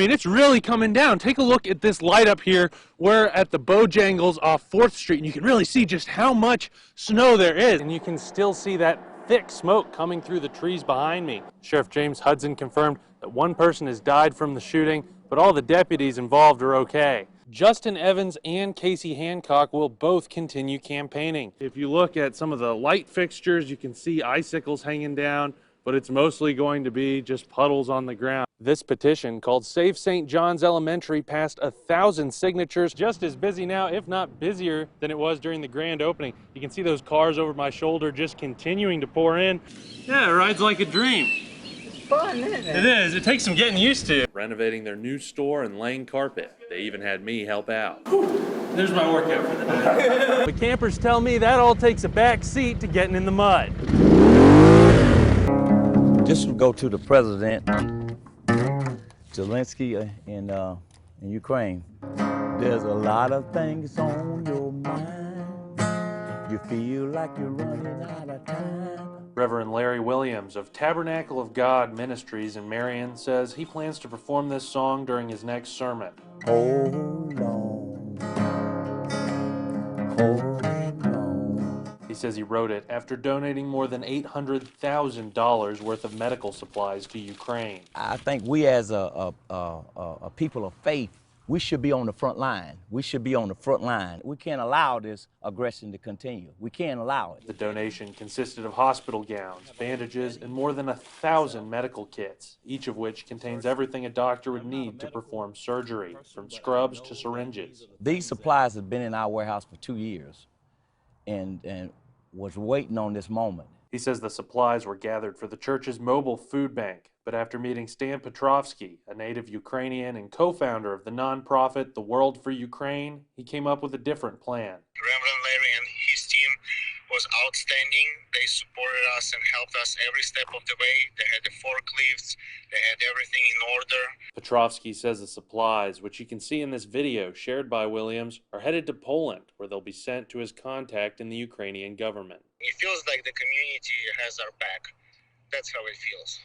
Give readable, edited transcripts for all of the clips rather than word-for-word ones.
I mean, it's really coming down. Take a look at this light up here. We're at the Bojangles off 4th Street, and you can really see just how much snow there is. And you can still see that thick smoke coming through the trees behind me. Sheriff James Hudson confirmed that one person has died from the shooting, but all the deputies involved are okay. Justin Evans and Casey Hancock will both continue campaigning. If you look at some of the light fixtures, you can see icicles hanging down, but it's mostly going to be just puddles on the ground. This petition, called Save St. John's Elementary, passed 1,000 signatures. Just as busy now, if not busier, than it was during the grand opening. You can see those cars over my shoulder just continuing to pour in. Yeah, it rides like a dream. It's fun, isn't it? It is. It takes some getting used to. Renovating their new store and laying carpet. They even had me help out. There's my workout for the day. The campers tell me that all takes a back seat to getting in the mud. Just to go to the president, Zelensky in Ukraine. There's a lot of things on your mind. You feel like you're running out of time. Reverend Larry Williams of Tabernacle of God Ministries in Marion says he plans to perform this song during his next sermon. Hold on, hold on. He says he wrote it after donating more than $800,000 worth of medical supplies to Ukraine. I think we as a people of faith, we should be on the front line. We should be on the front line. We can't allow this aggression to continue. We can't allow it. The donation consisted of hospital gowns, bandages, and more than 1,000 medical kits, each of which contains everything a doctor would need to perform surgery, from scrubs to syringes. These supplies have been in our warehouse for 2 years and was waiting on this moment. He says the supplies were gathered for the church's mobile food bank, but after meeting Stan Petrovsky, a native Ukrainian and co-founder of the nonprofit The World for Ukraine, he came up with a different plan. Reverend Larry and his team was outstanding. They supported us and helped us every step of the way. They had the forklifts, they had everything in order. Petrovsky says the supplies, which you can see in this video shared by Williams, are headed to Poland, where they'll be sent to his contact in the Ukrainian government. It feels like the community has our back. That's how it feels.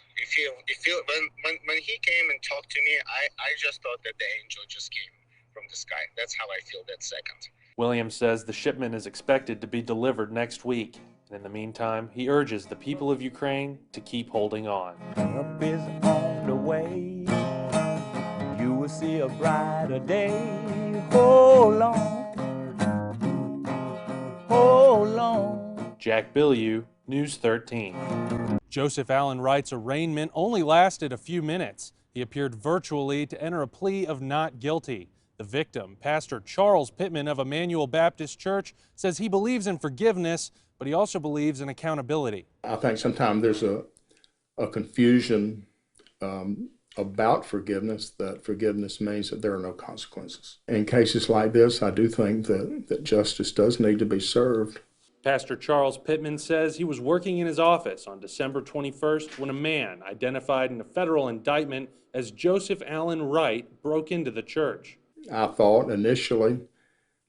When he came and talked to me, I just thought that the angel just came from the sky. That's how I feel that second. Williams says the shipment is expected to be delivered next week. And in the meantime, he urges the people of Ukraine to keep holding on. Help is on the way. You will see a brighter day. Hold on. Hold on. Jack Bilyeu, News 13. Joseph Allen Wright's arraignment only lasted a few minutes. He appeared virtually to enter a plea of not guilty. The victim, Pastor Charles Pittman of Emmanuel Baptist Church, says he believes in forgiveness, but he also believes in accountability. I think sometimes there's a confusion about forgiveness, that forgiveness means that there are no consequences. In cases like this, I do think that justice does need to be served. Pastor Charles Pittman says he was working in his office on December 21st when a man identified in a federal indictment as Joseph Allen Wright broke into the church. I thought initially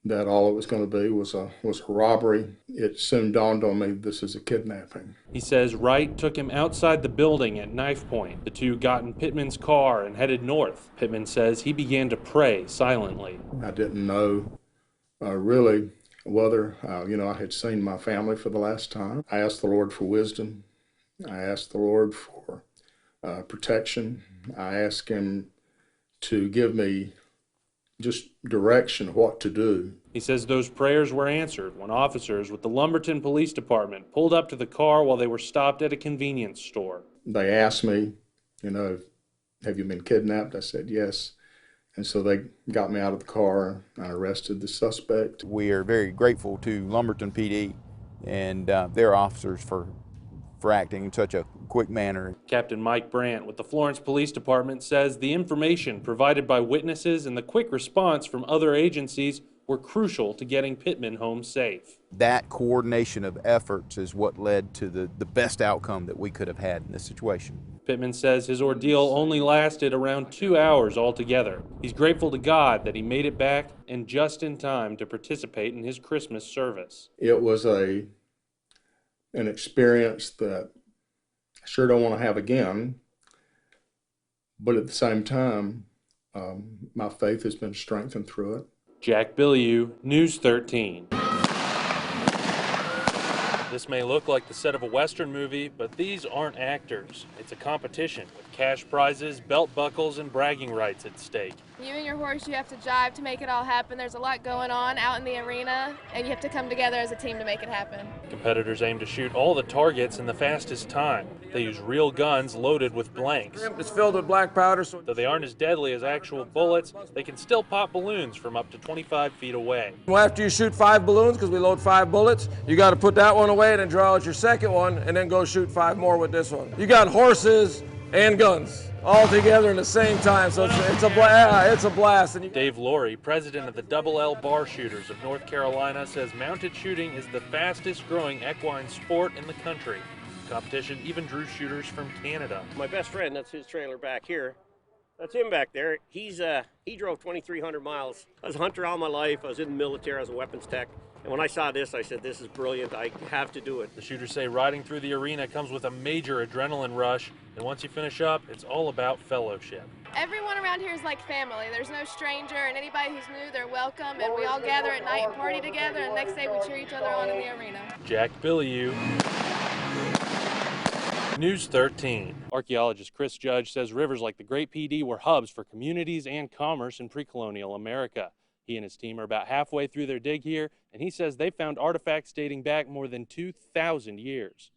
that all it was going to be was a robbery. It soon dawned on me this is a kidnapping. He says Wright took him outside the building at knife point. The two got in Pittman's car and headed north. Pittman says he began to pray silently. I didn't know really whether, I had seen my family for the last time. I asked the Lord for wisdom. I asked the Lord for protection. I asked him to give me just direction what to do. He says those prayers were answered when officers with the Lumberton Police Department pulled up to the car while they were stopped at a convenience store. They asked me, have you been kidnapped? I said yes. And so they got me out of the car and I arrested the suspect. We are very grateful to Lumberton PD and their officers for acting in such a quick manner. Captain Mike Brandt with the Florence Police Department says the information provided by witnesses and the quick response from other agencies were crucial to getting Pittman home safe. That coordination of efforts is what led to the best outcome that we could have had in this situation. Pittman says his ordeal only lasted around 2 hours altogether. He's grateful to God that he made it back and just in time to participate in his Christmas service. It was an experience that I sure don't want to have again, but at the same time, My faith has been strengthened through it. Jack Bilyeu, News 13. This may look like the set of a Western movie, but these aren't actors. It's a competition with cash prizes, belt buckles, and bragging rights at stake. You and your horse, you have to jive to make it all happen. There's a lot going on out in the arena, and you have to come together as a team to make it happen. Competitors aim to shoot all the targets in the fastest time. They use real guns loaded with blanks. It's filled with black powder. Though they aren't as deadly as actual bullets, they can still pop balloons from up to 25 feet away. Well, after you shoot 5 balloons, because we load 5 bullets, you got to put that one away and then draw out your second one and then go shoot 5 more with this one. You got horses and guns all together in the same time, so it's a blast. And Dave LOHREY, president of the Double L Bar Shooters of North Carolina, says mounted shooting is the fastest growing equine sport in the country. The competition even drew shooters from Canada. My best friend, that's his trailer back here. That's him back there. He drove 2,300 miles. I was a hunter all my life. I was in the military. I was a weapons tech. And when I saw this, I said, this is brilliant. I have to do it. The shooters say riding through the arena comes with a major adrenaline rush. And once you finish up, it's all about fellowship. Everyone around here is like family. There's no stranger, and anybody who's new, they're welcome. And we all gather at night and party together, and the next day we cheer each other on in the arena. Jack Bilyeu, News 13. Archaeologist Chris Judge says rivers like the Great PD were hubs for communities and commerce in pre-colonial America. He and his team are about halfway through their dig here, and he says they found artifacts dating back more than 2,000 years.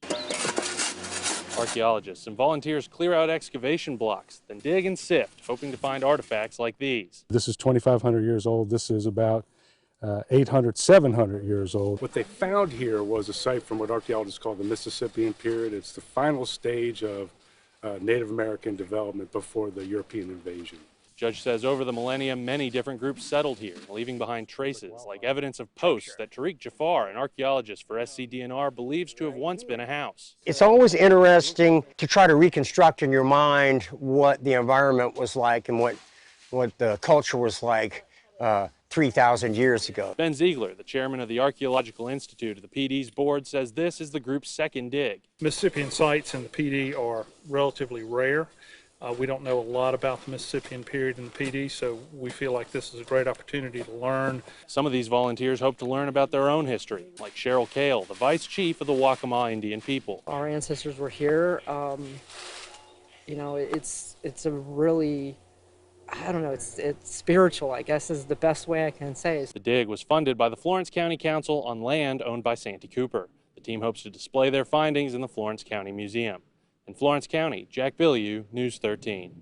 Archaeologists and volunteers clear out excavation blocks, then dig and sift, hoping to find artifacts like these. This is 2,500 years old. This is about 800, 700 years old. What they found here was a site from what archaeologists call the Mississippian period. It's the final stage of Native American development before the European invasion. Judge says over the millennium, many different groups settled here, leaving behind traces like evidence of posts that Tariq Jafar, an archaeologist for SCDNR, believes to have once been a house. It's always interesting to try to reconstruct in your mind what the environment was like and what the culture was like 3,000 years ago. Ben ZEIGLER, the chairman of the Archaeological Institute of the PD's board, says this is the group's second dig. Mississippian sites in the PD are relatively rare. We don't know a lot about the Mississippian period in the PD, so we feel like this is a great opportunity to learn. Some of these volunteers hope to learn about their own history, like Cheryl Cale, the vice chief of the Waccamaw Indian people. Our ancestors were here. You know, it's a really, I don't know, it's spiritual, I guess is the best way I can say. The dig was funded by the Florence County Council on land owned by Santee Cooper. The team hopes to display their findings in the Florence County Museum. In Florence County, Jack Bilyeu, News 13.